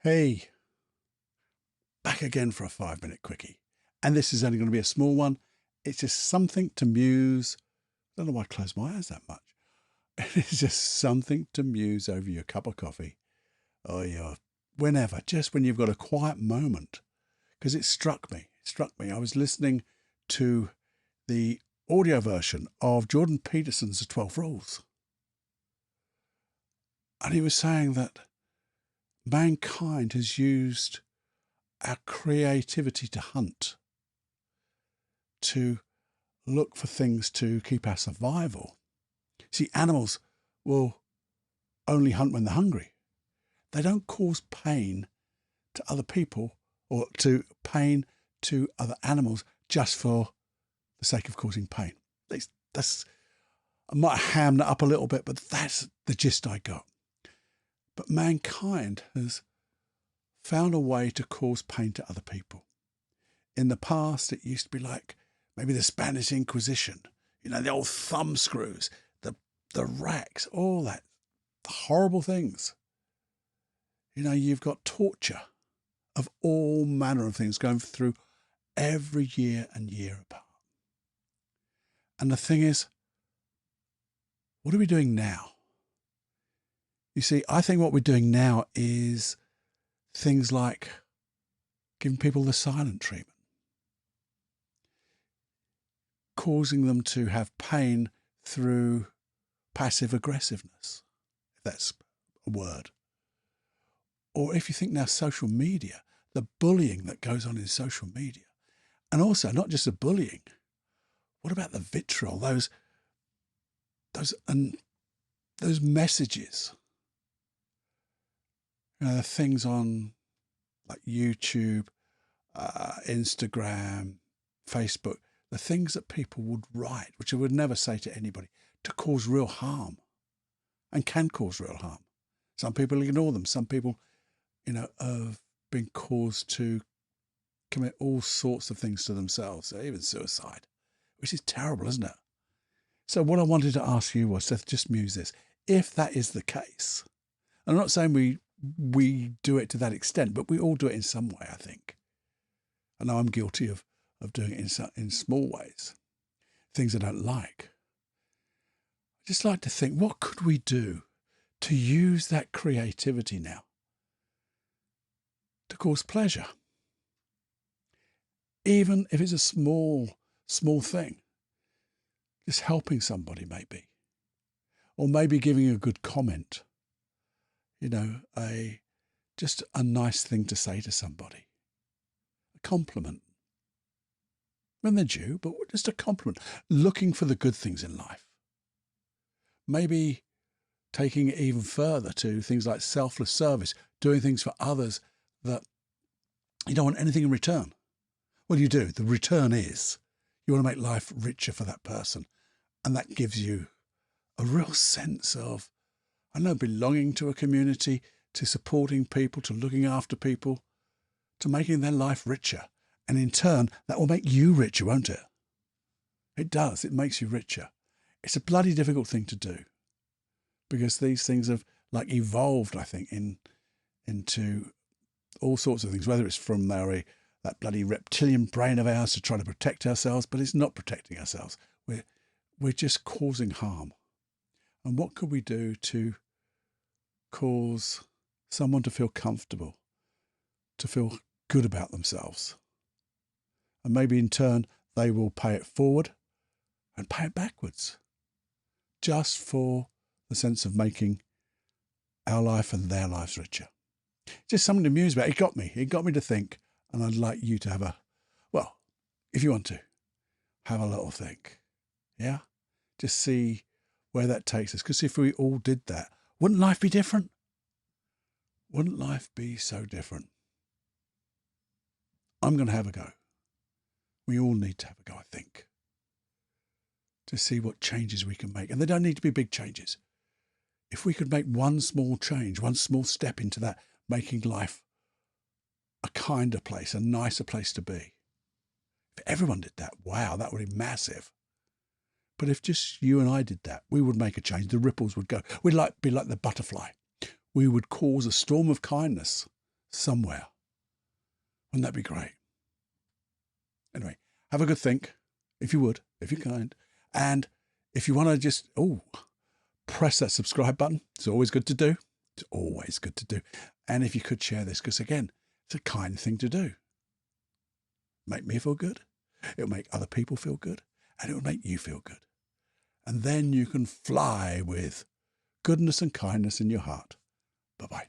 Hey, back again for a 5-minute quickie. And this is only going to be a small one. It's just something to muse. I don't know why I close my eyes that much. It's just something to muse over your cup of coffee or your whenever, just when you've got a quiet moment. Because it struck me. I was listening to the audio version of Jordan Peterson's The 12 Rules. And he was saying that mankind has used our creativity to hunt, to look for things to keep our survival. See, animals will only hunt when they're hungry. They don't cause pain to other people or to pain to other animals just for the sake of causing pain. That's I might ham that up a little bit, but that's the gist I got. But mankind has found a way to cause pain to other people. In the past, it used to be like maybe the Spanish Inquisition, the old thumb screws, the racks, all that, the horrible things. You've got torture of all manner of things going through every year and year apart. And the thing is, what are we doing now? You see, I think what we're doing now is things like giving people the silent treatment, causing them to have pain through passive aggressiveness, if that's a word. Or if you think now social media, the bullying that goes on in social media, and also not just the bullying, what about the vitriol, those messages, the things on like YouTube, Instagram, Facebook, the things that people would write, which I would never say to anybody, to cause real harm and can cause real harm. Some people ignore them. Some people, have been caused to commit all sorts of things to themselves, even suicide, which is terrible, isn't it? So what I wanted to ask you was to just muse this. If that is the case, I'm not saying we do it to that extent, but we all do it in some way, I think. I know I'm guilty of doing it in small ways, things I don't like. I just like to think, what could we do to use that creativity now to cause pleasure? Even if it's a small thing, just helping somebody maybe, or maybe giving a good comment, just a nice thing to say to somebody, a compliment when they're due, but just a compliment, looking for the good things in life. Maybe taking it even further to things like selfless service, doing things for others that you don't want anything in return. Well, you do. The return is you want to make life richer for that person. And that gives you a real sense of, belonging to a community, to supporting people, to looking after people, to making their life richer. And in turn, that will make you richer, won't it? It does. It makes you richer. It's a bloody difficult thing to do because these things have evolved, I think, into all sorts of things, whether it's from that bloody reptilian brain of ours to try to protect ourselves, but it's not protecting ourselves. We're just causing harm. And what could we do to cause someone to feel comfortable, to feel good about themselves? And maybe in turn, they will pay it forward and pay it backwards, just for the sense of making our life and their lives richer. Just something to muse about. It got me to think, and I'd like you to have if you want to, have a little think. Yeah? Just see where that takes us. Because if we all did that, wouldn't life be different? Wouldn't life be so different? I'm going to have a go. We all need to have a go, I think, to see what changes we can make. And they don't need to be big changes. If we could make one small change, one small step into that, making life a kinder place, a nicer place to be. If everyone did that, wow, that would be massive. But if just you and I did that, we would make a change. The ripples would go. We'd be like the butterfly. We would cause a storm of kindness somewhere. Wouldn't that be great? Anyway, have a good think, if you would, if you're kind. And if you want to just, press that subscribe button. It's always good to do. It's always good to do. And if you could share this, because again, it's a kind thing to do. Make me feel good. It'll make other people feel good. And it'll make you feel good. And then you can fly with goodness and kindness in your heart. Bye-bye.